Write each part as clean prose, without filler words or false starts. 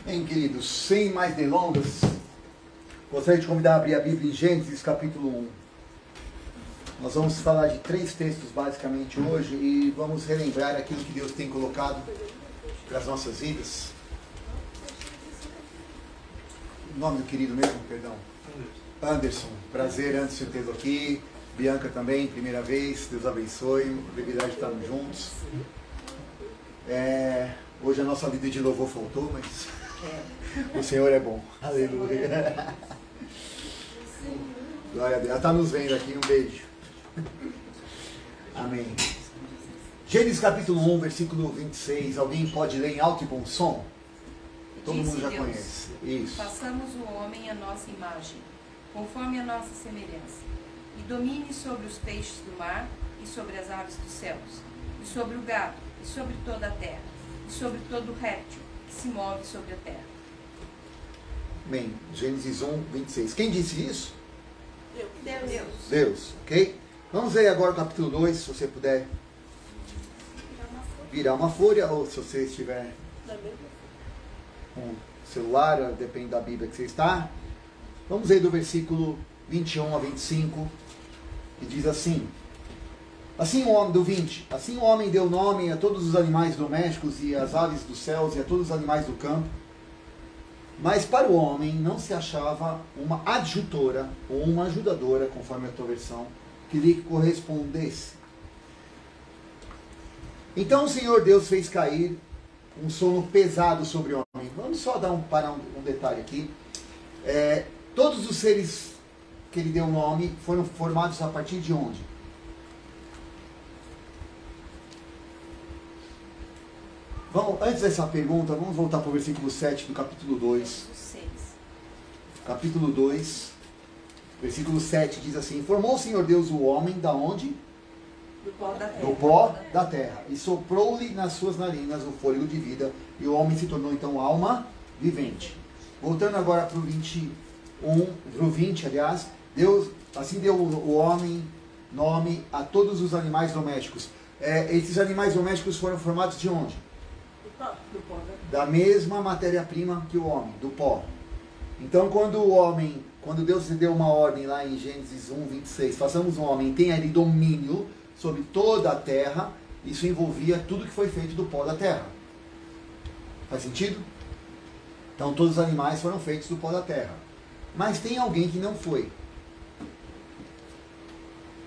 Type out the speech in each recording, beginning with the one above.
Bem, queridos, sem mais delongas, gostaria de convidar a abrir a Bíblia em Gênesis capítulo 1. Nós vamos falar de 3 textos basicamente hoje e vamos relembrar aquilo que Deus tem colocado para as nossas vidas. O nome do querido mesmo, perdão? Anderson. Prazer, Anderson, tê-lo aqui. Bianca também, primeira vez. Deus abençoe. Privilégio de estarmos juntos. Hoje a nossa vida de louvor faltou, mas o Senhor é bom. Aleluia. Glória a Deus. Ela está nos vendo aqui. Um beijo. Amém. Gênesis capítulo 1, versículo 26. Alguém pode ler em alto e bom som? Todo mundo já conhece. Isso. Façamos o homem à nossa imagem, conforme a nossa semelhança, e domine sobre os peixes do mar, e sobre as aves dos céus, e sobre o gado, e sobre toda a terra, e sobre todo réptil que se move sobre a terra. Bem, Gênesis 1, 26. Quem disse isso? Deus. Deus, ok? Vamos ler agora o capítulo 2, se você puder virar uma folha, ou se você estiver com o celular, depende da Bíblia que você está. Vamos ler do versículo 21 a 25, que diz assim: assim o homem, do 20, assim o homem deu nome a todos os animais domésticos e às aves dos céus e a todos os animais do campo. Mas para o homem não se achava uma adjutora ou uma ajudadora, conforme a tua versão, que lhe correspondesse. Então o Senhor Deus fez cair um sono pesado sobre o homem. Vamos só dar um detalhe aqui. Todos os seres que ele deu nome foram formados a partir de onde? Antes dessa pergunta, vamos voltar para o versículo 7 do capítulo 2. Capítulo 2, versículo 7 diz assim: formou o Senhor Deus o homem da onde? Do pó da terra. Do pó da terra. E soprou-lhe nas suas narinas o fôlego de vida, e o homem se tornou então alma vivente. Voltando agora para o 20, aliás, Deus assim deu o homem nome a todos os animais domésticos. Esses animais domésticos foram formados de onde? Do pó da mesma matéria-prima que o homem, do pó. Então quando Deus deu uma ordem lá em Gênesis 1, 26, façamos um homem, tenha ele domínio sobre toda a terra, isso envolvia tudo que foi feito do pó da terra. Faz sentido? Então todos os animais foram feitos do pó da terra. Mas tem alguém que não foi.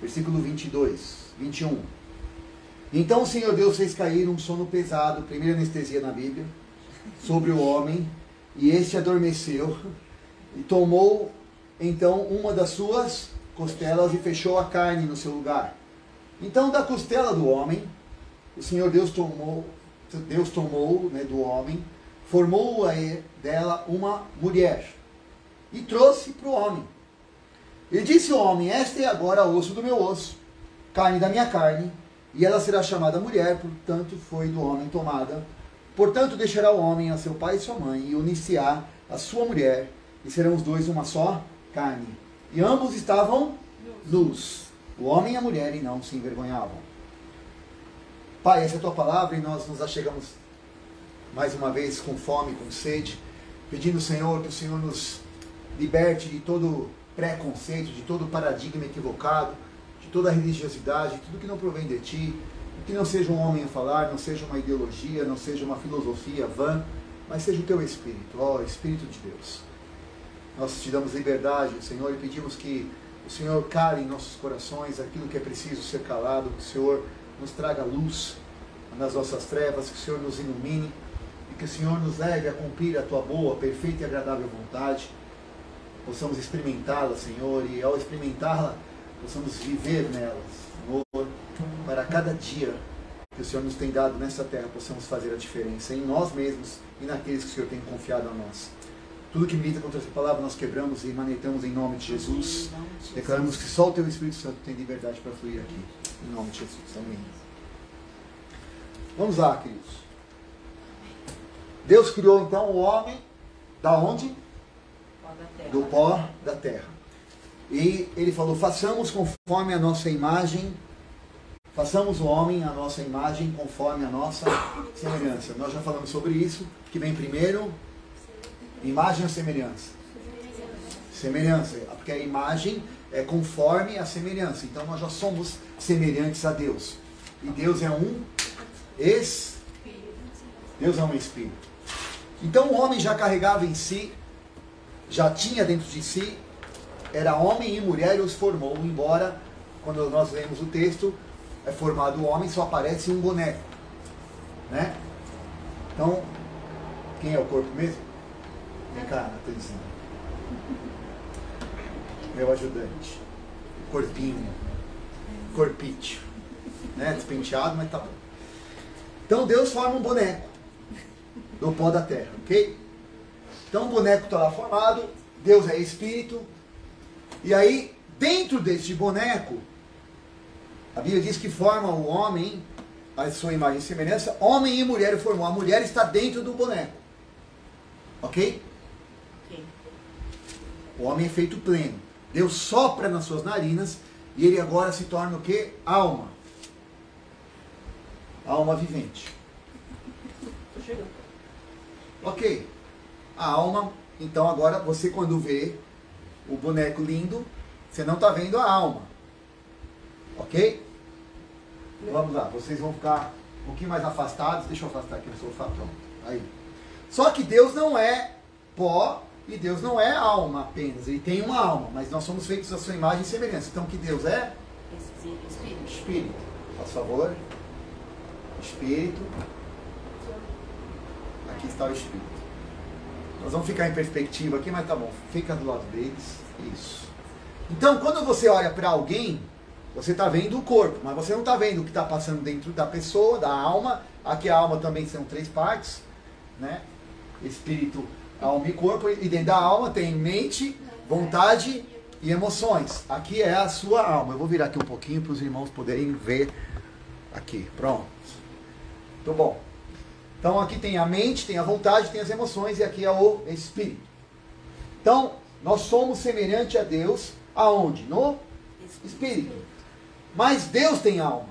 Versículo 21. Então o Senhor Deus fez cair um sono pesado, primeira anestesia na Bíblia, sobre o homem, e este adormeceu, e tomou então uma das suas costelas e fechou a carne no seu lugar. Então da costela do homem, o Senhor Deus tomou do homem, formou dela uma mulher, e trouxe para o homem. E disse o homem: este é agora osso do meu osso, carne da minha carne, e ela será chamada mulher, portanto foi do homem tomada. Portanto deixará o homem a seu pai e sua mãe, e unir-se-á a sua mulher, e serão os dois uma só carne. E ambos estavam nus, o homem e a mulher, e não se envergonhavam. Pai, essa é a tua palavra, e nós nos achegamos mais uma vez com fome, com sede, pedindo, Senhor, que o Senhor nos liberte de todo preconceito, de todo paradigma equivocado, de toda a religiosidade, tudo que não provém de ti, que não seja um homem a falar, não seja uma ideologia, não seja uma filosofia vã, mas seja o teu Espírito, ó Espírito de Deus. Nós te damos liberdade, Senhor, e pedimos que o Senhor cale em nossos corações aquilo que é preciso ser calado, que o Senhor nos traga luz nas nossas trevas, que o Senhor nos ilumine, e que o Senhor nos leve a cumprir a tua boa, perfeita e agradável vontade. Possamos experimentá-la, Senhor, e ao experimentá-la, possamos viver nelas, Senhor, para cada dia que o Senhor nos tem dado nessa terra, possamos fazer a diferença em nós mesmos e naqueles que o Senhor tem confiado a nós. Tudo que milita contra essa palavra nós quebramos e manetamos em nome de Jesus. Declaramos que só o teu Espírito Santo tem liberdade para fluir aqui. Em nome de Jesus. Amém. Vamos lá, queridos. Deus criou então o homem da onde? Do pó da terra. E ele falou: façamos conforme a nossa imagem, façamos o homem a nossa imagem conforme a nossa semelhança. Nós já falamos sobre isso, que vem primeiro Imagem ou semelhança? Semelhança, porque a imagem é conforme a semelhança. Então nós já somos semelhantes a Deus. E Deus é um Deus é um Espírito. Então o homem já carregava em si, já tinha dentro de si, era homem e mulher e os formou, embora quando nós lemos o texto, é formado o homem, só aparece um boneco. Né? Então, quem é o corpo mesmo? Vem cá, Natanzinho. Meu ajudante. Corpinho. Corpite. Né? Despenteado, mas tá bom. Então Deus forma um boneco do pó da terra, ok? Então o boneco está lá formado, Deus é espírito, e aí, dentro deste boneco, a Bíblia diz que forma o homem, a sua imagem e semelhança, homem e mulher formou. A mulher está dentro do boneco. Ok? O homem é feito pleno. Deus sopra nas suas narinas e ele agora se torna o quê? Alma. Alma vivente. Ok. A alma, então agora você quando vê o boneco lindo, você não está vendo a alma. Ok? Vamos lá, vocês vão ficar um pouquinho mais afastados. Deixa eu afastar aqui no sofá, pronto. Aí. Só que Deus não é pó e Deus não é alma apenas. Ele tem uma alma, mas nós somos feitos à sua imagem e semelhança. Então que Deus é? Espírito. Espírito. Por favor. Espírito. Aqui está o Espírito. Nós vamos ficar em perspectiva aqui, mas tá bom. Fica do lado deles. Isso. Então, quando você olha para alguém, você está vendo o corpo, mas você não está vendo o que está passando dentro da pessoa, da alma. Aqui a alma também são 3 partes, né? Espírito, alma e corpo. E dentro da alma tem mente, vontade e emoções. Aqui é a sua alma. Eu vou virar aqui um pouquinho para os irmãos poderem ver. Aqui, pronto. Muito bom. Então aqui tem a mente, tem a vontade, tem as emoções e aqui é o Espírito. Então, nós somos semelhantes a Deus, aonde? No Espírito. Mas Deus tem alma.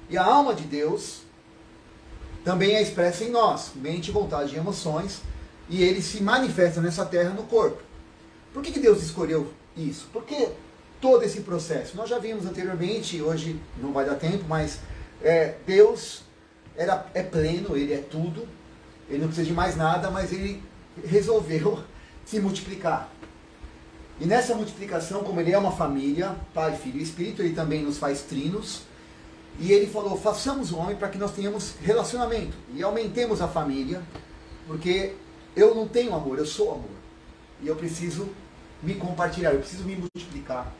E a alma de Deus também é expressa em nós, mente, vontade e emoções, e ele se manifesta nessa terra no corpo. Por que Deus escolheu isso? Porque todo esse processo, nós já vimos anteriormente, hoje não vai dar tempo, mas Deus é pleno, ele é tudo, ele não precisa de mais nada, mas ele resolveu se multiplicar. E nessa multiplicação, como ele é uma família, Pai, Filho e Espírito, ele também nos faz trinos. E ele falou, façamos o homem para que nós tenhamos relacionamento. E aumentemos a família, porque eu não tenho amor, eu sou amor. E eu preciso me compartilhar, eu preciso me multiplicar.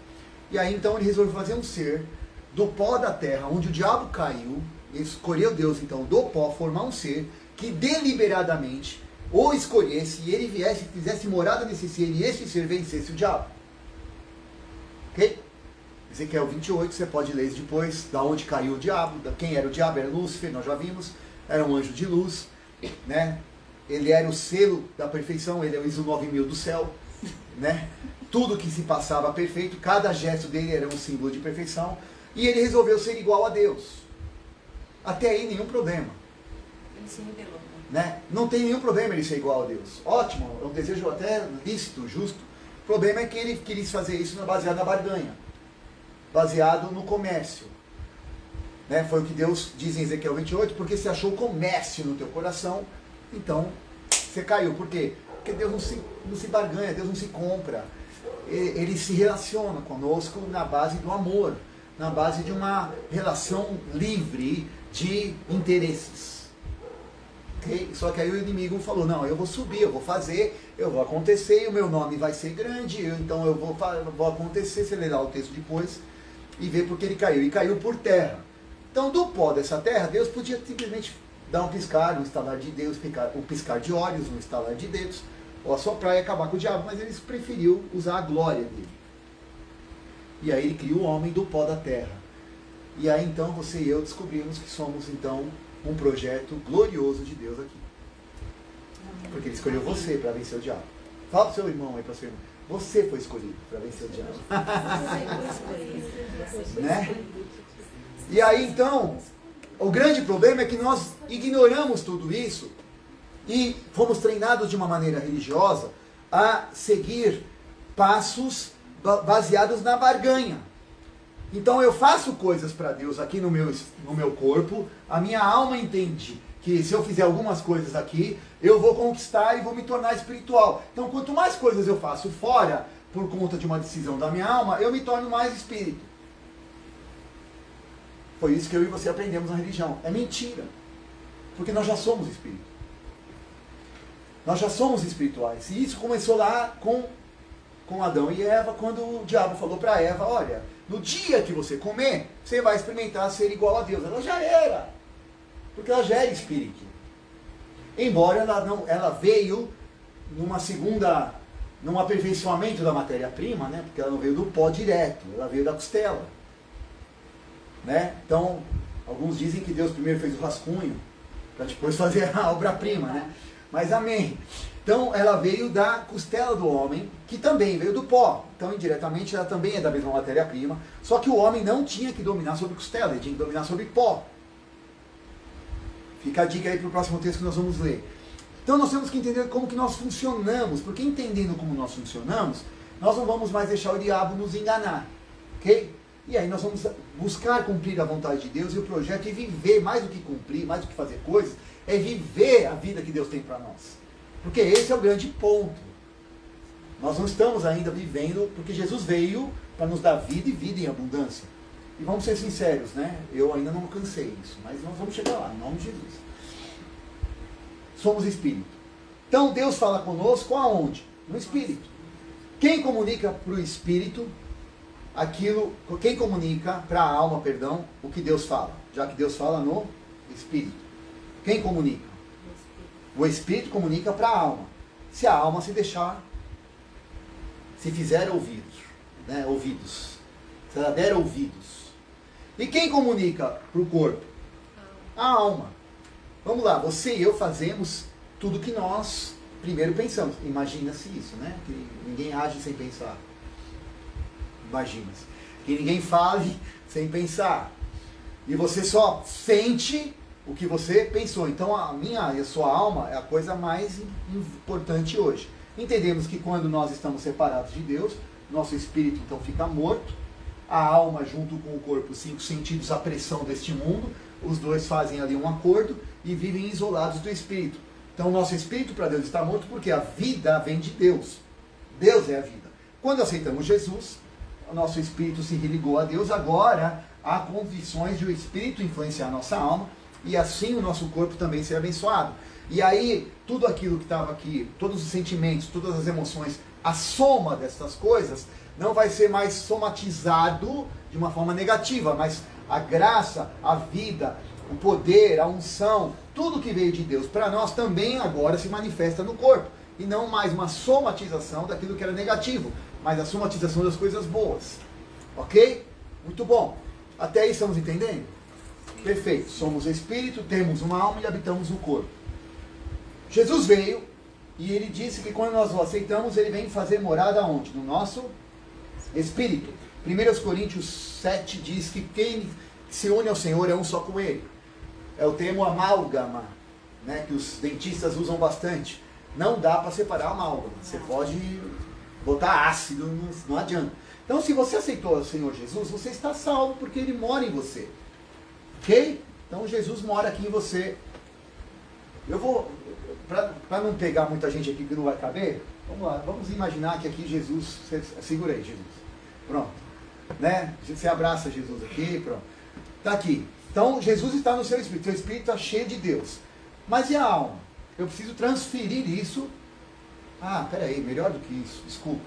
E aí então ele resolveu fazer um ser do pó da terra, onde o diabo caiu. Ele escolheu Deus então do pó, formar um ser que deliberadamente ou escolhesse e ele viesse e fizesse morada nesse ser e esse ser vencesse o diabo. Ok? Ezequiel 28, você pode ler isso depois, da onde caiu o diabo, quem era o diabo, era Lúcifer, nós já vimos, era um anjo de luz, né? Ele era o selo da perfeição, ele é o ISO 9000 do céu, né? Tudo que se passava perfeito, cada gesto dele era um símbolo de perfeição, e ele resolveu ser igual a Deus. Até aí nenhum problema. Ele se rebelou. Né? Não tem nenhum problema ele ser igual a Deus. Ótimo, é um desejo até lícito, justo. O problema é que ele quis fazer isso baseado na barganha, baseado no comércio. Né? Foi o que Deus diz em Ezequiel 28, porque você achou comércio no teu coração, então você caiu. Por quê? Porque Deus não se barganha, Deus não se compra. Ele se relaciona conosco na base do amor, na base de uma relação livre de interesses. Okay? Só que aí o inimigo falou, não, eu vou subir, eu vou fazer, eu vou acontecer, e o meu nome vai ser grande, então eu vou acontecer. Você lerá o texto depois e ver porque ele caiu. E caiu por terra. Então do pó dessa terra, Deus podia simplesmente dar um piscar, um estalar de dedos, um piscar de olhos, um estalar de dedos, ou assoprar e acabar com o diabo, mas ele preferiu usar a glória dele. E aí ele cria o homem do pó da terra. E aí então você e eu descobrimos que somos então um projeto glorioso de Deus aqui. Porque ele escolheu você para vencer o diabo. Fala para o seu irmão aí, para o seu irmão. Você foi escolhido para vencer o diabo. Né? E aí então, o grande problema é que nós ignoramos tudo isso E fomos treinados de uma maneira religiosa a seguir passos baseados na barganha. Então eu faço coisas para Deus aqui no meu corpo, a minha alma entende que se eu fizer algumas coisas aqui, eu vou conquistar e vou me tornar espiritual. Então quanto mais coisas eu faço fora, por conta de uma decisão da minha alma, eu me torno mais espírito. Foi isso que eu e você aprendemos na religião. É mentira. Porque nós já somos espírito. Nós já somos espirituais. E isso começou lá com Adão e Eva, quando o diabo falou para Eva, olha, no dia que você comer, você vai experimentar ser igual a Deus. Ela já era. Porque ela já era espírito. Embora ela veio num aperfeiçoamento da matéria-prima, né? Porque ela não veio do pó direto, ela veio da costela. Né? Então, alguns dizem que Deus primeiro fez o rascunho, para depois fazer a obra-prima, né? Mas amém. Então, ela veio da costela do homem, que também veio do pó. Então, indiretamente, ela também é da mesma matéria-prima. Só que o homem não tinha que dominar sobre costela, ele tinha que dominar sobre pó. Fica a dica aí para o próximo texto que nós vamos ler. Então, nós temos que entender como que nós funcionamos, porque entendendo como nós funcionamos, nós não vamos mais deixar o diabo nos enganar. Ok? E aí nós vamos buscar cumprir a vontade de Deus e o projeto, e viver, mais do que cumprir, mais do que fazer coisas, é viver a vida que Deus tem para nós. Porque esse é o grande ponto. Nós não estamos ainda vivendo, porque Jesus veio para nos dar vida e vida em abundância. E vamos ser sinceros, né? Eu ainda não alcancei isso, mas nós vamos chegar lá, em nome de Jesus. Somos espírito. Então Deus fala conosco aonde? No espírito. Quem comunica para o espírito quem comunica para a alma, perdão, o que Deus fala? Já que Deus fala no espírito. Quem comunica? O espírito comunica para a alma. Se a alma se fizer ouvidos, né, ouvidos. Se ela der ouvidos. E quem comunica para o corpo? A alma. Vamos lá, você e eu fazemos tudo que nós primeiro pensamos. Imagina-se isso, né? Que ninguém age sem pensar. Imagina-se. Que ninguém fale sem pensar. E você só sente o que você pensou. Então a minha e a sua alma é a coisa mais importante hoje. Entendemos que quando nós estamos separados de Deus, nosso espírito então fica morto, a alma junto com o corpo, 5 sentidos, a pressão deste mundo, os dois fazem ali um acordo e vivem isolados do espírito. Então nosso espírito para Deus está morto porque a vida vem de Deus. Deus é a vida. Quando aceitamos Jesus, o nosso espírito se religou a Deus, agora há condições de o espírito influenciar a nossa alma e assim o nosso corpo também ser abençoado. E aí, tudo aquilo que estava aqui, todos os sentimentos, todas as emoções, a soma dessas coisas não vai ser mais somatizado de uma forma negativa, mas a graça, a vida, o poder, a unção, tudo que veio de Deus para nós também agora se manifesta no corpo. E não mais uma somatização daquilo que era negativo, mas a somatização das coisas boas. Ok? Muito bom. Até aí estamos entendendo? Perfeito. Somos espírito, temos uma alma e habitamos no corpo. Jesus veio e ele disse que quando nós o aceitamos, ele vem fazer morada onde? No nosso espírito. 1 Coríntios 7 diz que quem se une ao Senhor é um só com ele. É o termo amálgama, né, que os dentistas usam bastante. Não dá para separar amálgama. Você pode botar ácido, não adianta. Então, se você aceitou o Senhor Jesus, você está salvo porque ele mora em você. Ok? Então, Jesus mora aqui em você. Eu vou, para não pegar muita gente aqui que não vai caber, vamos lá, vamos imaginar que aqui Jesus, segurei Jesus. Pronto. Né? Você abraça Jesus aqui, pronto. Está aqui. Então, Jesus está no seu espírito. Seu espírito está cheio de Deus. Mas e a alma? Eu preciso transferir isso. Ah, peraí, melhor do que isso, desculpa.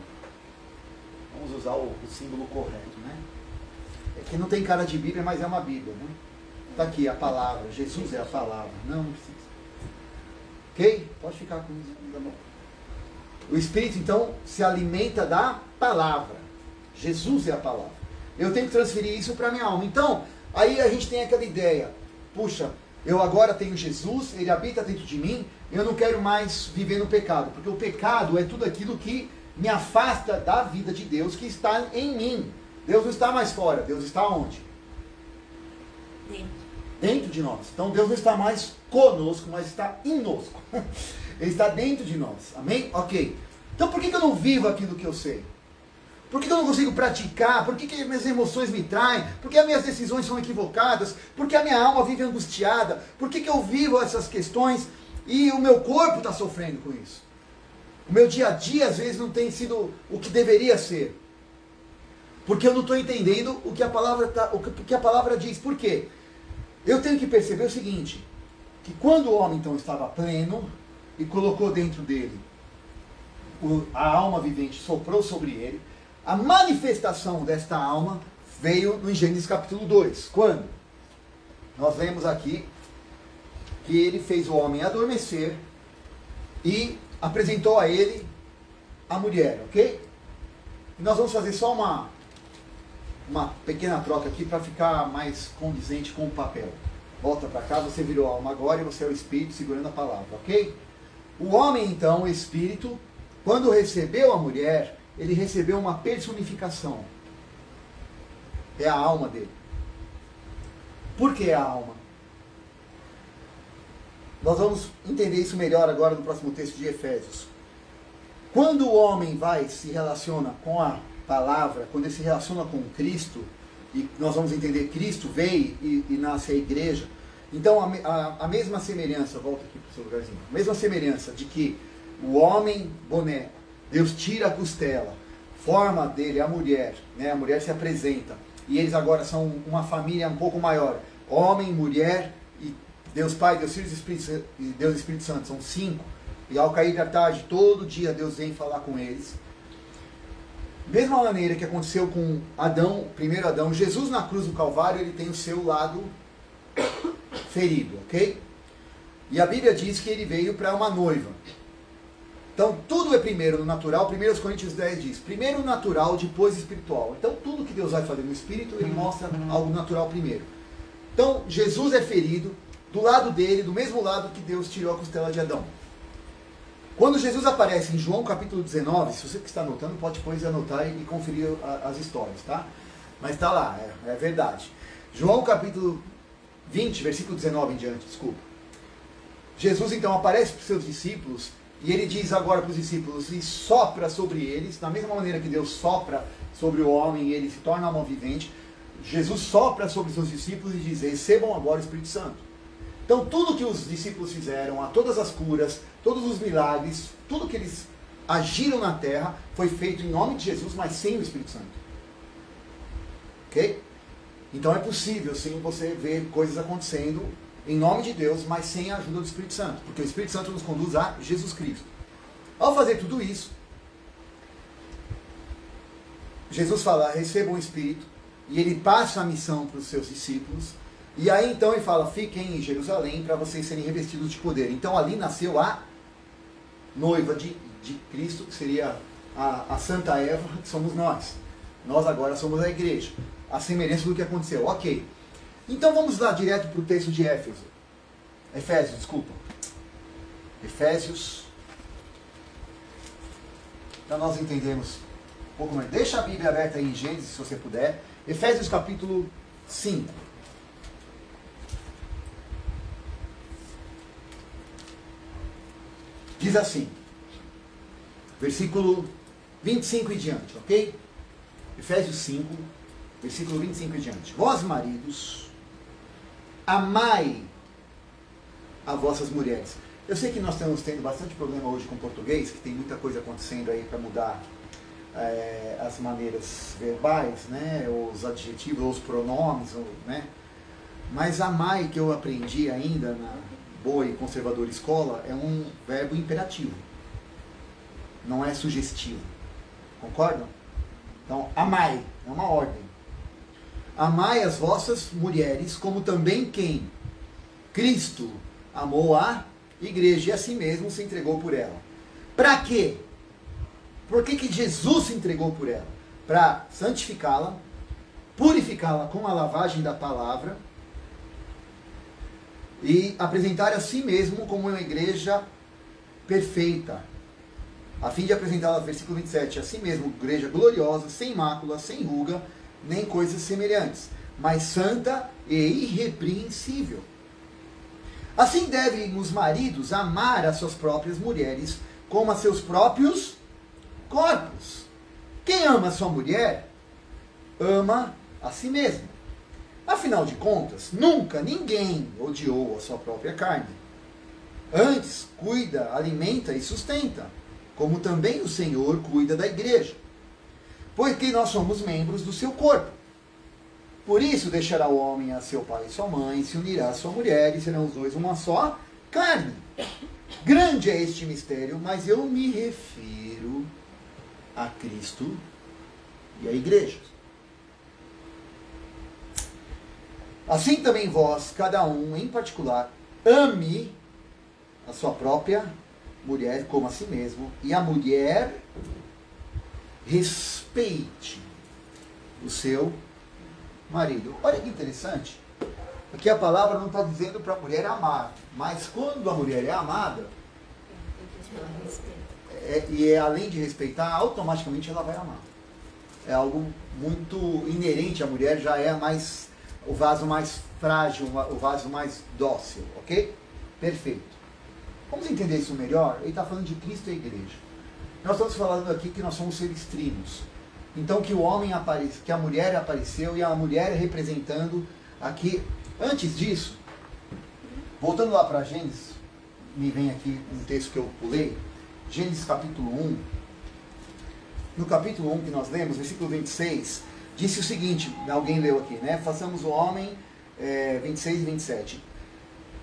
Vamos usar o símbolo correto, né? É que não tem cara de Bíblia, mas é uma Bíblia, né? Está aqui a palavra, Jesus é a palavra. Não precisa. Ok? Pode ficar com isso, tá bom. O Espírito, então, se alimenta da palavra. Jesus é a palavra. Eu tenho que transferir isso para a minha alma. Então, aí a gente tem aquela ideia. Puxa, eu agora tenho Jesus, ele habita dentro de mim, eu não quero mais viver no pecado, porque o pecado é tudo aquilo que me afasta da vida de Deus que está em mim. Deus não está mais fora, Deus está onde? Dentro. Dentro de nós. Então Deus não está mais conosco, mas está inosco. Ele está dentro de nós. Amém? Ok. Então por que eu não vivo aquilo que eu sei? Por que eu não consigo praticar? Por que minhas emoções me traem? Por que as minhas decisões são equivocadas? Por que a minha alma vive angustiada? Por que eu vivo essas questões e o meu corpo está sofrendo com isso? O meu dia a dia às vezes não tem sido o que deveria ser. Porque eu não estou entendendo o que a palavra diz. Por quê? Eu tenho que perceber o seguinte, que quando o homem então estava pleno e colocou dentro dele a alma vivente, soprou sobre ele, a manifestação desta alma veio no Gênesis capítulo 2. Quando? Nós lemos aqui que ele fez o homem adormecer e apresentou a ele a mulher, ok? E nós vamos fazer só uma pequena troca aqui para ficar mais condizente com o papel. Volta para cá, você virou alma agora e você é o espírito segurando a palavra, ok? O homem então, o espírito, quando recebeu a mulher, ele recebeu uma personificação. É a alma dele. Por que a alma? Nós vamos entender isso melhor agora no próximo texto de Efésios. Quando o homem se relaciona com a palavra, quando ele se relaciona com Cristo, e nós vamos entender, Cristo veio e nasce a igreja, então a mesma semelhança, volta aqui para o seu lugarzinho, a mesma semelhança de que o homem boneco, Deus tira a costela, forma dele a mulher, né? A mulher se apresenta, e eles agora são uma família um pouco maior, homem, mulher, e Deus Pai, Deus Filho e Deus Espírito Santo, são 5, e ao cair da tarde, todo dia Deus vem falar com eles. Mesma maneira que aconteceu com Adão, o primeiro Adão, Jesus na cruz do Calvário, ele tem o seu lado ferido, ok? E a Bíblia diz que ele veio para uma noiva. Então, tudo é primeiro no natural. 1 Coríntios 10 diz, primeiro natural, depois espiritual. Então, tudo que Deus vai fazer no espírito, ele mostra algo natural primeiro. Então, Jesus é ferido do lado dele, do mesmo lado que Deus tirou a costela de Adão. Quando Jesus aparece em João capítulo 19, se você que está anotando, pode depois anotar e conferir as histórias, tá? Mas está lá, é verdade. João capítulo 20, versículo 19 em diante, desculpa. Jesus então aparece para os seus discípulos e ele diz agora para os discípulos e sopra sobre eles, da mesma maneira que Deus sopra sobre o homem e ele se torna alma vivente, Jesus sopra sobre os seus discípulos e diz, recebam agora o Espírito Santo. Então tudo que os discípulos fizeram, todas as curas, todos os milagres, tudo que eles agiram na terra, foi feito em nome de Jesus, mas sem o Espírito Santo. Ok? Então é possível sim você ver coisas acontecendo em nome de Deus, mas sem a ajuda do Espírito Santo, porque o Espírito Santo nos conduz a Jesus Cristo. Ao fazer tudo isso, Jesus fala, recebam o Espírito, e ele passa a missão para os seus discípulos, e aí então ele fala, fiquem em Jerusalém para vocês serem revestidos de poder. Então ali nasceu a noiva de Cristo, que seria a Santa Eva, que somos nós. Nós agora somos a igreja. A semelhança do que aconteceu. Ok. Então vamos lá direto para o texto de Efésios, desculpa. Efésios. Para nós entendermos um pouco mais. Deixa a Bíblia aberta aí em Gênesis, se você puder. Efésios capítulo 5. Diz assim, versículo 25 e diante, ok? Efésios 5, versículo 25 e diante. Vós, maridos, amai a vossas mulheres. Eu sei que nós estamos tendo bastante problema hoje com o português, que tem muita coisa acontecendo aí para mudar as maneiras verbais, né? Os adjetivos, os pronomes, né? Mas amai, que eu aprendi ainda na boa e conservadora escola, é um verbo imperativo. Não é sugestivo. Concordam? Então, amai, é uma ordem. Amai as vossas mulheres, como também quem? Cristo amou a igreja e a si mesmo se entregou por ela. Para quê? Por que Jesus se entregou por ela? Para santificá-la, purificá-la com a lavagem da palavra e apresentar a si mesmo como uma igreja perfeita, a fim de apresentá-la, versículo 27, a si mesmo, igreja gloriosa, sem mácula, sem ruga, nem coisas semelhantes, mas santa e irrepreensível. Assim devem os maridos amar as suas próprias mulheres como a seus próprios corpos. Quem ama a sua mulher, ama a si mesmo. Afinal de contas, nunca ninguém odiou a sua própria carne. Antes, cuida, alimenta e sustenta, como também o Senhor cuida da igreja, porque nós somos membros do seu corpo. Por isso deixará o homem a seu pai e sua mãe, se unirá a sua mulher, e serão os dois uma só carne. Grande é este mistério, mas eu me refiro a Cristo e à igreja. Assim também vós, cada um em particular, ame a sua própria mulher como a si mesmo, e a mulher respeite o seu marido. Olha que interessante, porque a palavra não está dizendo para a mulher amar, mas quando a mulher é amada, além de respeitar, automaticamente ela vai amar. É algo muito inerente à mulher, já é mais o vaso mais frágil, o vaso mais dócil, ok? Perfeito. Vamos entender isso melhor? Ele está falando de Cristo e a igreja. Nós estamos falando aqui que nós somos seres trinos. Então que o homem aparece, que a mulher apareceu e a mulher representando aqui. Antes disso, voltando lá para Gênesis, me vem aqui um texto que eu pulei, Gênesis capítulo 1. No capítulo 1 que nós lemos, versículo 26, disse o seguinte, alguém leu aqui, né? Façamos o homem, 26 e 27.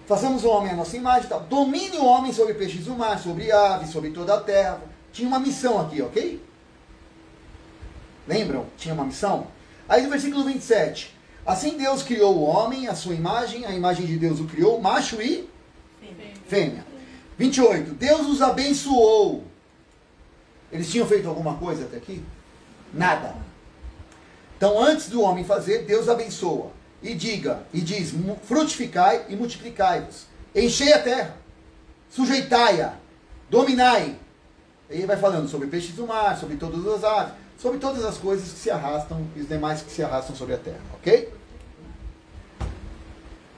Façamos o homem à nossa imagem, tal. Domine o homem sobre peixes do mar, sobre aves, sobre toda a terra. Tinha uma missão aqui, ok? Lembram? Tinha uma missão? Aí no versículo 27. Assim Deus criou o homem, a sua imagem, a imagem de Deus o criou, macho e fêmea. 28. Deus os abençoou. Eles tinham feito alguma coisa até aqui? Nada. Então antes do homem fazer, Deus abençoa. E diz, frutificai e multiplicai-vos. Enchei a terra, sujeitai-a, dominai. Aí ele vai falando sobre peixes do mar, sobre todas as aves, sobre todas as coisas que se arrastam e os demais que se arrastam sobre a terra, ok?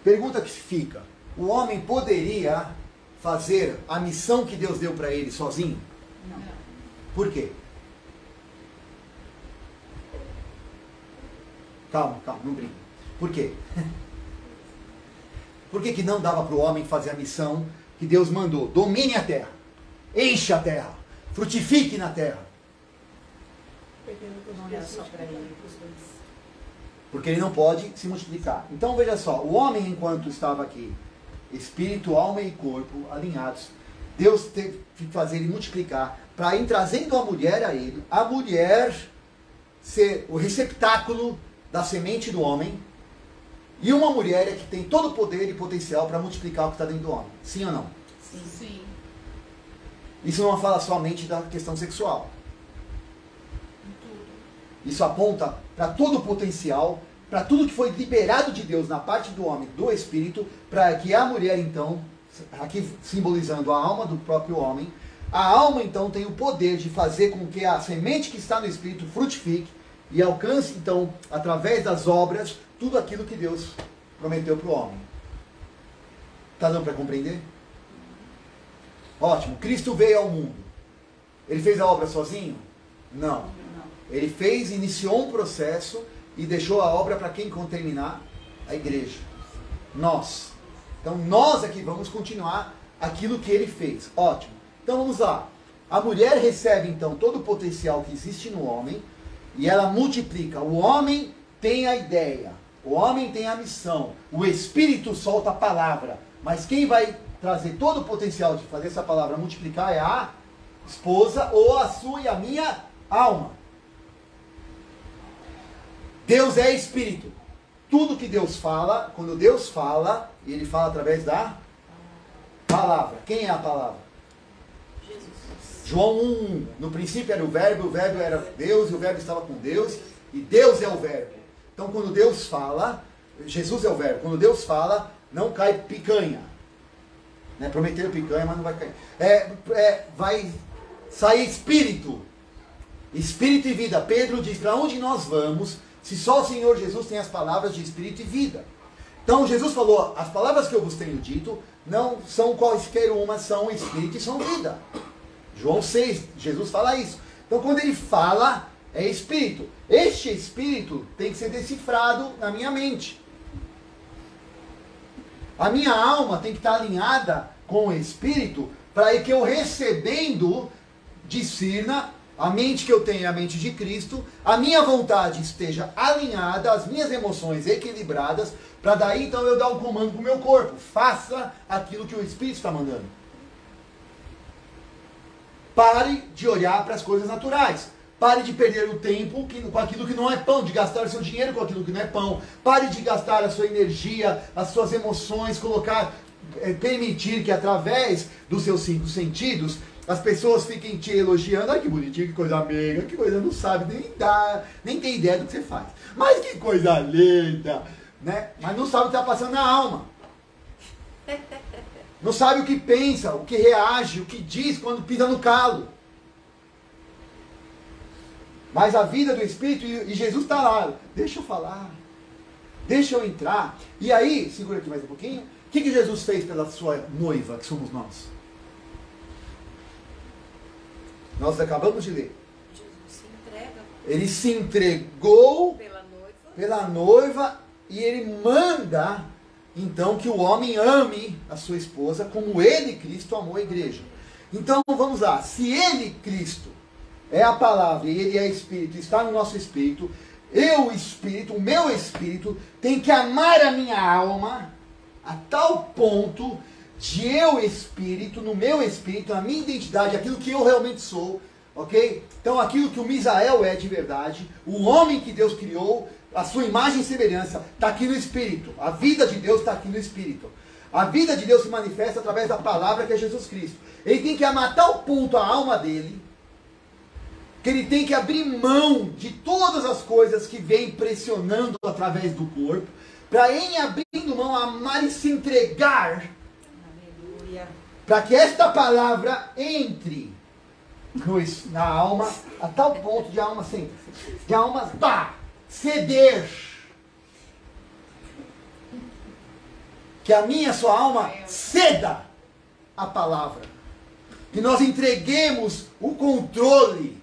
Pergunta que fica, o homem poderia fazer a missão que Deus deu para ele sozinho? Não. Por quê? Calma, não brinca. Por quê? Por que não dava para o homem fazer a missão que Deus mandou? Domine a terra, enche a terra, frutifique na terra. Porque ele não pode se multiplicar. Então veja só, o homem enquanto estava aqui, espírito, alma e corpo alinhados, Deus teve que fazer ele multiplicar, para ir trazendo a mulher a ele, a mulher ser o receptáculo da semente do homem, e uma mulher é que tem todo o poder e potencial para multiplicar o que está dentro do homem. Sim ou não? Sim. Isso não fala somente da questão sexual. Isso aponta para todo o potencial, para tudo que foi liberado de Deus na parte do homem, do espírito, para que a mulher então, aqui simbolizando a alma do próprio homem, a alma então tem o poder de fazer com que a semente que está no espírito frutifique e alcance então, através das obras, tudo aquilo que Deus prometeu para o homem. Está dando para compreender? Ótimo. Cristo veio ao mundo. Ele fez a obra sozinho? Não. Ele iniciou um processo e deixou a obra para quem terminar? A igreja. Nós. Então nós aqui vamos continuar aquilo que ele fez. Ótimo. Então vamos lá. A mulher recebe então todo o potencial que existe no homem e ela multiplica. O homem tem a ideia. O homem tem a missão. O Espírito solta a palavra. Mas quem vai trazer todo o potencial de fazer essa palavra multiplicar é a esposa ou a sua e a minha alma. Deus é Espírito. Tudo que Deus fala, quando Deus fala, ele fala através da palavra. Quem é a palavra? Jesus. João 1. No princípio era o verbo era Deus, e o verbo estava com Deus, e Deus é o verbo. Então quando Deus fala, Jesus é o verbo. Quando Deus fala, não cai picanha. Né? Prometeram picanha, mas não vai cair. Vai sair espírito. Espírito e vida. Pedro diz, para onde nós vamos, se só o Senhor Jesus tem as palavras de espírito e vida. Então Jesus falou, as palavras que eu vos tenho dito não são quaisquer uma, são espírito e são vida. João 6, Jesus fala isso. Então quando ele fala, é espírito. Este espírito tem que ser decifrado na minha mente. A minha alma tem que estar alinhada com o espírito, para que eu recebendo, discirna, a mente que eu tenho é a mente de Cristo, a minha vontade esteja alinhada, as minhas emoções equilibradas, para daí então eu dar um comando para o meu corpo. Faça aquilo que o Espírito está mandando. Pare de olhar para as coisas naturais. Pare de perder o tempo com aquilo que não é pão, de gastar o seu dinheiro com aquilo que não é pão. Pare de gastar a sua energia, as suas emoções, permitir que através dos seus 5 sentidos as pessoas fiquem te elogiando. Ai, que bonitinho, que coisa meiga, que coisa, não sabe nem tem ideia do que você faz. Mas que coisa linda, né? Mas não sabe o que está passando na alma. Não sabe o que pensa, o que reage, o que diz quando pisa no calo. Mas a vida do Espírito, e Jesus está lá, deixa eu falar, deixa eu entrar. E aí, segura aqui mais um pouquinho, o que Jesus fez pela sua noiva, que somos nós? Nós acabamos de ler. Jesus se entrega. Ele se entregou Pela noiva. pela noiva e ele manda, então, que o homem ame a sua esposa como ele, Cristo, amou a igreja. Então, vamos lá. Se ele, Cristo, é a palavra e ele é espírito, está no nosso espírito, eu, espírito, o meu espírito, tem que amar a minha alma a tal ponto de eu, espírito, no meu espírito, na minha identidade, aquilo que eu realmente sou, ok? Então aquilo que o Misael é de verdade, o homem que Deus criou, a sua imagem e semelhança, está aqui no espírito. A vida de Deus está aqui no espírito. A vida de Deus se manifesta através da palavra que é Jesus Cristo. Ele tem que amar a tal ponto a alma dele, que ele tem que abrir mão de todas as coisas que vêm pressionando através do corpo, para em abrindo mão amar e se entregar, para que esta palavra entre na alma, a tal ponto de a alma ceder. Que a minha, a sua alma ceda a palavra. Que nós entreguemos o controle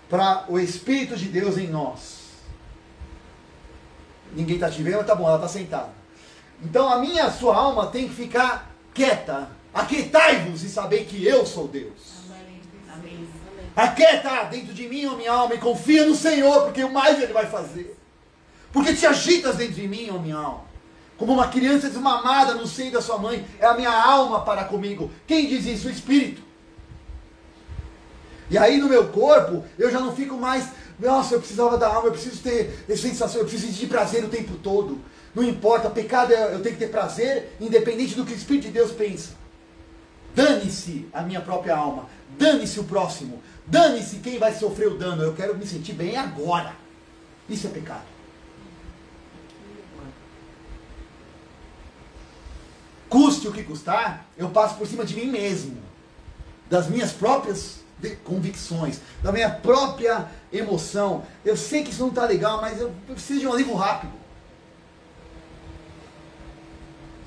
para o Espírito de Deus em nós. Ninguém está te vendo, tá bom, ela está sentada. Então a minha, a sua alma tem que ficar quieta. Aquietai-vos e saber que eu sou Deus. Amém. Aquieta dentro de mim, ó minha alma, e confia no Senhor, porque o mais Ele vai fazer. Porque te agitas dentro de mim, ó minha alma. Como uma criança desmamada no seio da sua mãe, é a minha alma para comigo. Quem diz isso? O Espírito. E aí no meu corpo, eu já não fico mais, nossa, eu precisava da alma, eu preciso ter sensação, eu preciso de prazer o tempo todo. Não importa, pecado eu tenho que ter prazer, independente do que o Espírito de Deus pensa. Dane-se a minha própria alma, dane-se o próximo, dane-se quem vai sofrer o dano, eu quero me sentir bem agora. Isso é pecado. Custe o que custar, eu passo por cima de mim mesmo, das minhas próprias convicções, da minha própria emoção. Eu sei que isso não está legal, mas eu preciso de um alívio rápido.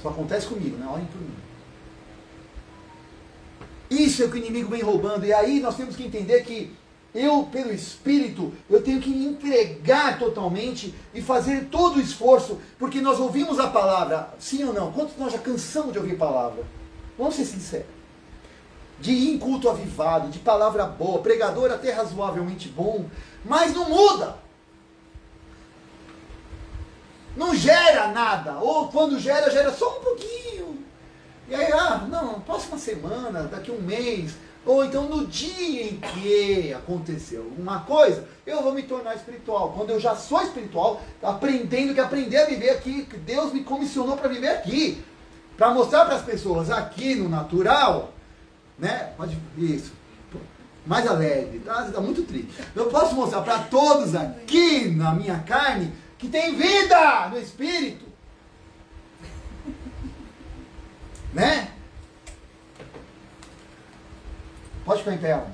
Só acontece comigo, né? Olhem por mim. Isso é o que o inimigo vem roubando. E aí nós temos que entender que eu, pelo Espírito, eu tenho que me entregar totalmente e fazer todo o esforço, porque nós ouvimos a palavra, sim ou não? Quantos nós já cansamos de ouvir palavra? Vamos ser sinceros. De ir em culto avivado, de palavra boa, pregador até razoavelmente bom, mas não muda. Não gera nada, ou quando gera, gera só um pouquinho. E aí, não, próxima semana, daqui a um mês, ou então no dia em que aconteceu alguma coisa, eu vou me tornar espiritual. Quando eu já sou espiritual, aprendendo que aprender a viver aqui, que Deus me comissionou para viver aqui, para mostrar para as pessoas aqui no natural, né? Isso, mais alegre, tá muito triste. Eu posso mostrar para todos aqui na minha carne que tem vida no Espírito. Né? Pode ficar em pé, alma.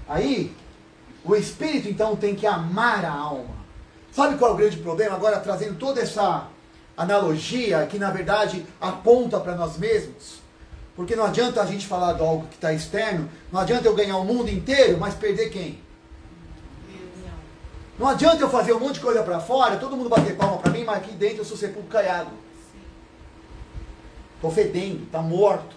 Aí, O espírito, então, tem que amar a alma. Sabe qual é o grande problema? Agora, trazendo toda essa analogia que, na verdade, aponta para nós mesmos. Porque não adianta a gente falar de algo que está externo, não adianta eu ganhar o mundo inteiro, mas perder quem? Não adianta eu fazer um monte de coisa para fora, todo mundo bater palma para mim, mas aqui dentro eu sou sepulcro caiado. Estou fedendo, está morto.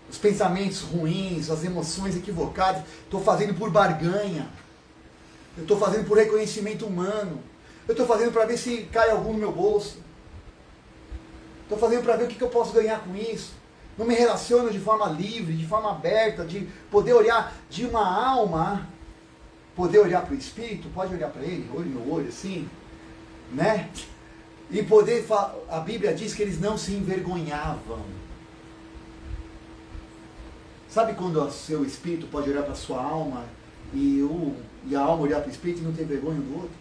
Os pensamentos ruins, as emoções equivocadas, estou fazendo por barganha. Eu estou fazendo por reconhecimento humano. Eu estou fazendo para ver se cai algum no meu bolso. Estou fazendo para ver o que eu posso ganhar com isso. Não me relaciono de forma livre, de forma aberta, de poder olhar de uma alma, poder olhar para o Espírito, pode olhar para ele, olho no olho, assim, né? E poder, a Bíblia diz que eles não se envergonhavam. Sabe quando o seu Espírito pode olhar para a sua alma e a alma olhar para o Espírito e não ter vergonha do outro?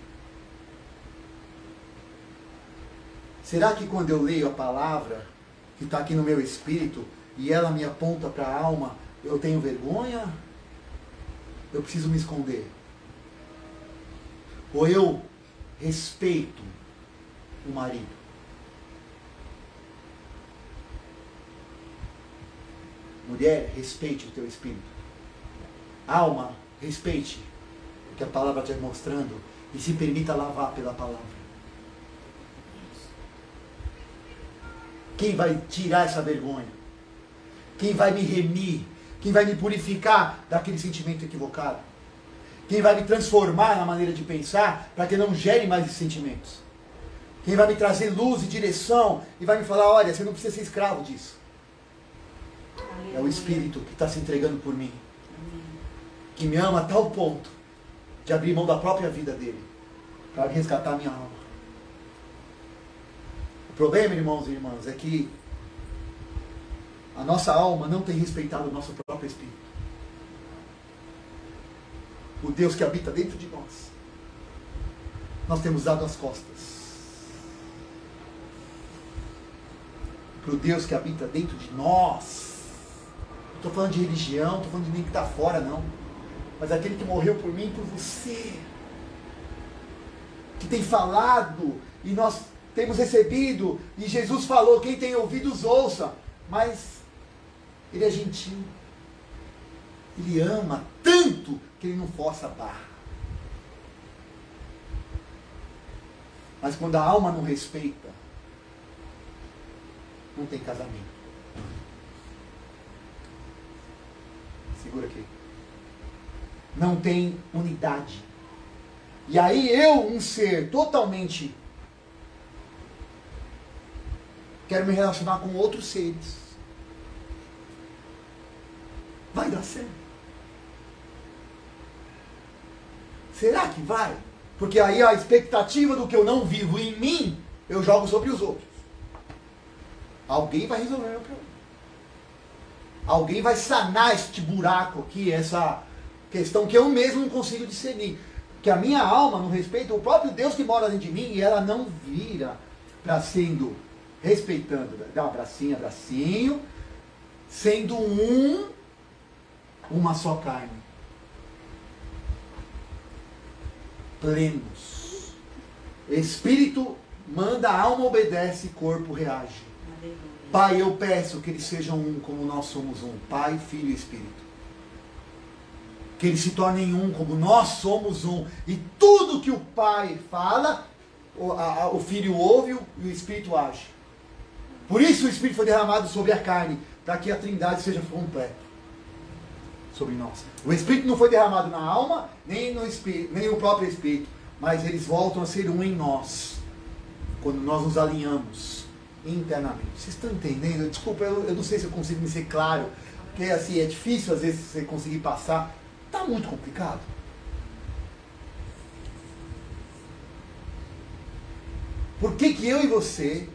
Será que quando eu leio a palavra que está aqui no meu espírito e ela me aponta para a alma, eu tenho vergonha? Eu preciso me esconder? Ou eu respeito o marido? Mulher, respeite o teu espírito. Alma, respeite o que a palavra está mostrando e se permita lavar pela palavra. Quem vai tirar essa vergonha? Quem vai me remir? Quem vai me purificar daquele sentimento equivocado? Quem vai me transformar na maneira de pensar para que não gere mais esses sentimentos? Quem vai me trazer luz e direção e vai me falar, olha, você não precisa ser escravo disso. É o Espírito que está se entregando por mim. Que me ama a tal ponto de abrir mão da própria vida dele para resgatar a minha alma. O problema, irmãos e irmãs, é que a nossa alma não tem respeitado o nosso próprio espírito. O Deus que habita dentro de nós. Nós temos dado as costas. Para o Deus que habita dentro de nós. Não estou falando de religião, não estou falando de ninguém que está fora, não. Mas aquele que morreu por mim e por você. Que tem falado e nós temos recebido, e Jesus falou, quem tem ouvidos ouça, mas ele é gentil, ele ama tanto que ele não força a barra. Mas quando a alma não respeita, não tem casamento. Segura aqui. Não tem unidade. E aí eu, um ser totalmente, quero me relacionar com outros seres. Vai dar certo? Será que vai? Porque aí a expectativa do que eu não vivo em mim, eu jogo sobre os outros. Alguém vai resolver meu problema. Alguém vai sanar este buraco aqui, essa questão que eu mesmo não consigo discernir. Que a minha alma não respeita o próprio Deus que mora dentro de mim e ela não vira para sendo respeitando, dá um abracinho, abracinho, sendo uma só carne. Plenos. Espírito manda, a alma obedece, corpo reage. Pai, eu peço que eles sejam um como nós somos um. Pai, Filho e Espírito. Que eles se tornem um como nós somos um. E tudo que o Pai fala, o Filho ouve e o Espírito age. Por isso o Espírito foi derramado sobre a carne, para que a Trindade seja completa sobre nós. O Espírito não foi derramado na alma, nem no Espírito, nem no próprio Espírito, mas eles voltam a ser um em nós, quando nós nos alinhamos internamente. Vocês estão entendendo? Desculpa, eu não sei se eu consigo me ser claro, porque assim, é difícil às vezes você conseguir passar. Está muito complicado. Por que que eu e você...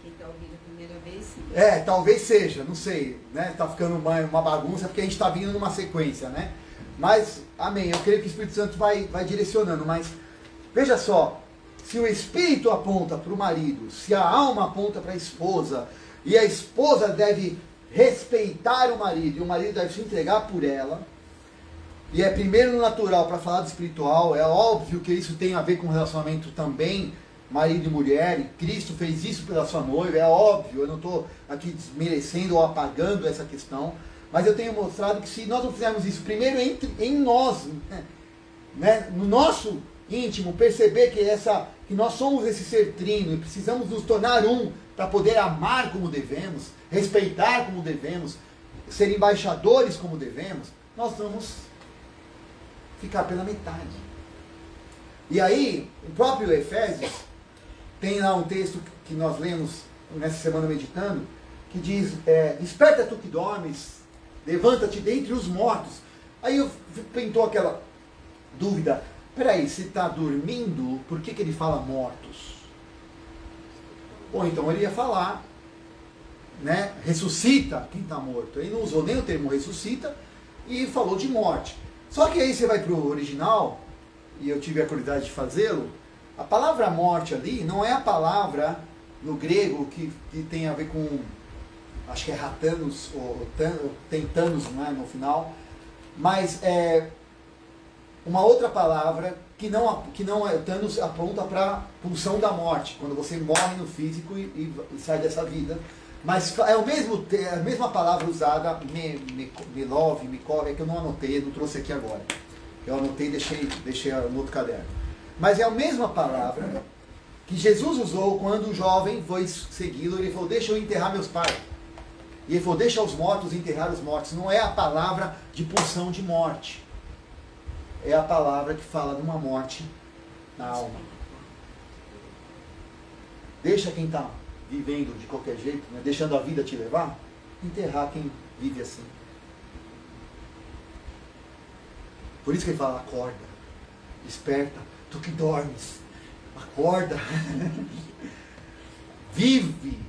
Quem está ouvindo a primeira vez, sim. Talvez seja, não sei, né? Está ficando uma bagunça porque a gente está vindo numa sequência, né? Mas, amém, eu creio que o Espírito Santo vai direcionando, mas veja só, se o Espírito aponta para o marido, se a alma aponta para a esposa, e a esposa deve respeitar o marido, e o marido deve se entregar por ela, e é primeiro no natural para falar do espiritual, é óbvio que isso tem a ver com relacionamento também, marido e mulher, e Cristo fez isso pela sua noiva, é óbvio, eu não estou aqui desmerecendo ou apagando essa questão, mas eu tenho mostrado que se nós não fizermos isso primeiro em nós, né, no nosso íntimo, perceber que nós somos esse ser trino e precisamos nos tornar um para poder amar como devemos, respeitar como devemos, ser embaixadores como devemos, nós vamos ficar pela metade. E aí, o próprio Efésios, tem lá um texto que nós lemos nessa semana meditando, que diz, desperta tu que dormes, levanta-te dentre os mortos. Aí pintou aquela dúvida, peraí, se está dormindo, por que ele fala mortos? Ou então ele ia falar, né, ressuscita quem está morto. Ele não usou nem o termo ressuscita e falou de morte. Só que aí você vai para o original, e eu tive a curiosidade de fazê-lo, a palavra morte ali não é a palavra no grego que tem a ver com, acho que é ratanos, ou tem tanos, não é, no final, mas é uma outra palavra que não é, Thanos aponta para a pulsão da morte, quando você morre no físico e sai dessa vida. Mas é a mesma palavra usada, Milov, Mikov, é que eu não anotei, não trouxe aqui agora. Eu anotei e deixei no outro caderno. Mas é a mesma palavra que Jesus usou quando o jovem foi segui-lo. Ele falou, deixa eu enterrar meus pais. E ele falou, deixa os mortos enterrar os mortos. Não é a palavra de pulsão de morte. É a palavra que fala de uma morte na alma. Deixa quem está vivendo de qualquer jeito, né, deixando a vida te levar, enterrar quem vive assim. Por isso que ele fala, acorda, desperta, tu que dormes, acorda, vive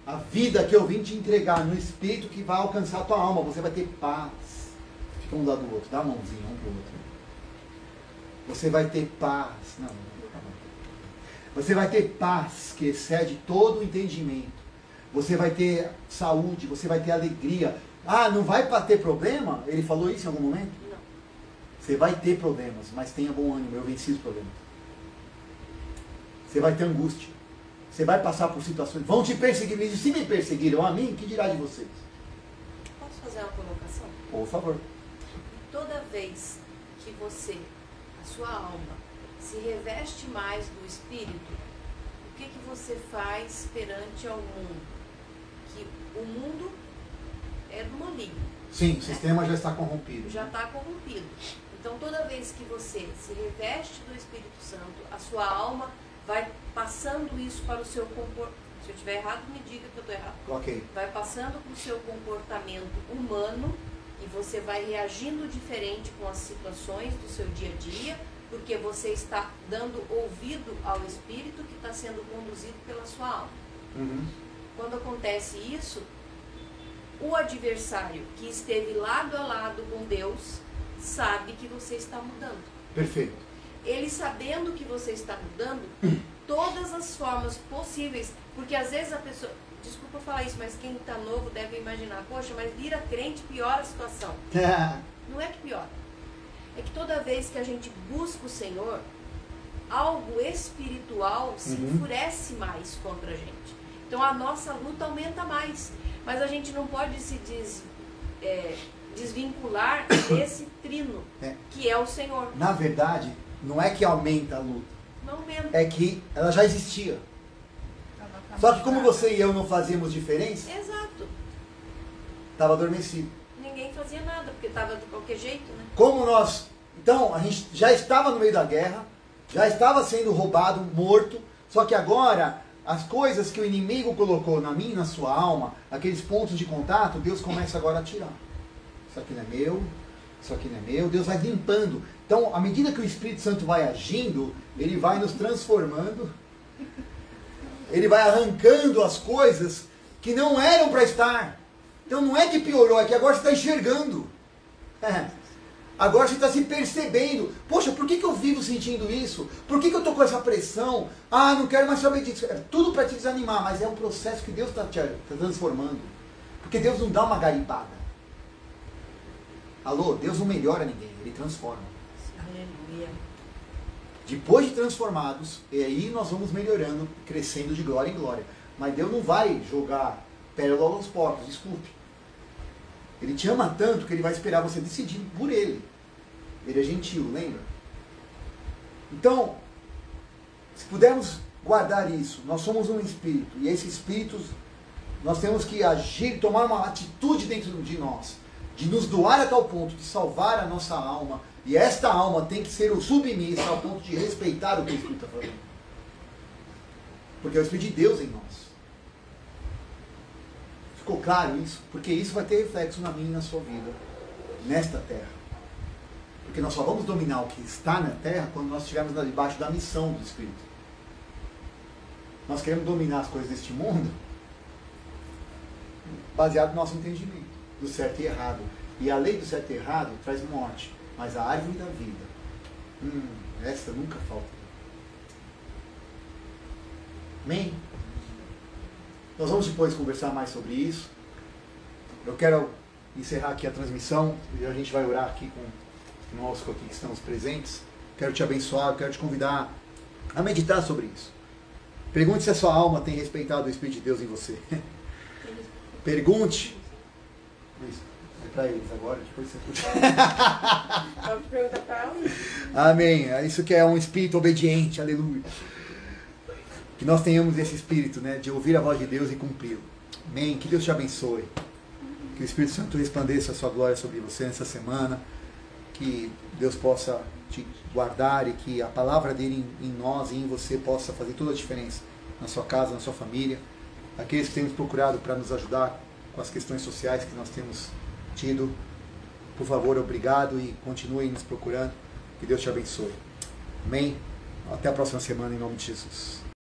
a vida que eu vim te entregar no Espírito que vai alcançar a tua alma, você vai ter paz. Fica um lado do outro, dá a mãozinha um pro outro. Você vai ter paz. Não. Você vai ter paz que excede todo o entendimento. Você vai ter saúde, você vai ter alegria. Ah, não vai ter problema? Ele falou isso em algum momento? Não. Você vai ter problemas, mas tenha bom ânimo, eu venci os problemas. Você vai ter angústia. Você vai passar por situações. Vão te perseguir. E se me perseguiram a mim, que dirá de vocês? Posso fazer uma colocação? Por favor. Toda vez que você, a sua alma, se reveste mais do Espírito, o que você faz perante ao mundo? Que o mundo é do maligno. Sim, o sistema já está corrompido. Já está corrompido. Então, toda vez que você se reveste do Espírito Santo, a sua alma vai passando isso para o seu comportamento. Se eu estiver errado, me diga que eu estou errado. Ok. Vai passando para o seu comportamento humano e você vai reagindo diferente com as situações do seu dia a dia, porque você está dando ouvido ao Espírito que está sendo conduzido pela sua alma. Uhum. Quando acontece isso, o adversário que esteve lado a lado com Deus sabe que você está mudando. Perfeito. Ele sabendo que você está mudando, todas as formas possíveis, porque às vezes a pessoa, desculpa falar isso, mas quem está novo deve imaginar, poxa, mas vira crente piora a situação. Não é que piora. É que toda vez que a gente busca o Senhor, algo espiritual se enfurece mais contra a gente. Então a nossa luta aumenta mais. Mas a gente não pode se desvincular desse trino, que é o Senhor. Na verdade, não é que aumenta a luta. Não aumenta. É que ela já existia. Só que como você e eu não fazíamos diferença, Exato. estava adormecido. Ninguém fazia nada, porque estava de qualquer jeito, né? Como nós... Então, a gente já estava no meio da guerra, já estava sendo roubado, morto, só que agora, as coisas que o inimigo colocou na minha e na sua alma, aqueles pontos de contato, Deus começa agora a tirar. Isso aqui não é meu, isso aqui não é meu, Deus vai limpando. Então, à medida que o Espírito Santo vai agindo, ele vai nos transformando, ele vai arrancando as coisas que não eram para estar. Então não é que piorou, é que agora você está enxergando. Agora você está se percebendo. Poxa, por que eu vivo sentindo isso? Por que eu estou com essa pressão? Ah, não quero mais saber disso. É tudo para te desanimar, mas é um processo que Deus está te transformando. Porque Deus não dá uma garimpada. Alô, Deus não melhora ninguém, Ele transforma. Aleluia. Depois de transformados, e aí nós vamos melhorando, crescendo de glória em glória. Mas Deus não vai jogar pérola aos porcos, desculpe. Ele te ama tanto que Ele vai esperar você decidir por Ele. Ele é gentil, lembra? Então, se pudermos guardar isso, nós somos um espírito, e esse espírito, nós temos que agir, tomar uma atitude dentro de nós, de nos doar a tal ponto, de salvar a nossa alma, e esta alma tem que ser o submissa ao ponto de respeitar o que o Espírito está fazendo. Porque é o Espírito de Deus em nós. Ficou claro isso? Porque isso vai ter reflexo na minha e na sua vida, nesta terra. Porque nós só vamos dominar o que está na terra quando nós estivermos debaixo da missão do Espírito. Nós queremos dominar as coisas deste mundo baseado no nosso entendimento do certo e errado. E a lei do certo e errado traz morte, mas a árvore da vida, essa nunca falta. Amém? Nós vamos depois conversar mais sobre isso. Eu quero encerrar aqui a transmissão e a gente vai orar aqui com os irmãos aqui que estamos presentes. Quero te abençoar, quero te convidar a meditar sobre isso. Pergunte se a sua alma tem respeitado o Espírito de Deus em você. Pergunte. É para eles agora, depois você puxa. Vamos perguntar para ela. Amém. Isso que é um espírito obediente, aleluia. Que nós tenhamos esse espírito, né, de ouvir a voz de Deus e cumpri-lo. Amém. Que Deus te abençoe. Que o Espírito Santo resplandeça a sua glória sobre você nessa semana. Que Deus possa te guardar e que a palavra dele em nós e em você possa fazer toda a diferença na sua casa, na sua família. Aqueles que têm nos procurado para nos ajudar com as questões sociais que nós temos tido, por favor, obrigado e continuem nos procurando. Que Deus te abençoe. Amém? Até a próxima semana, em nome de Jesus.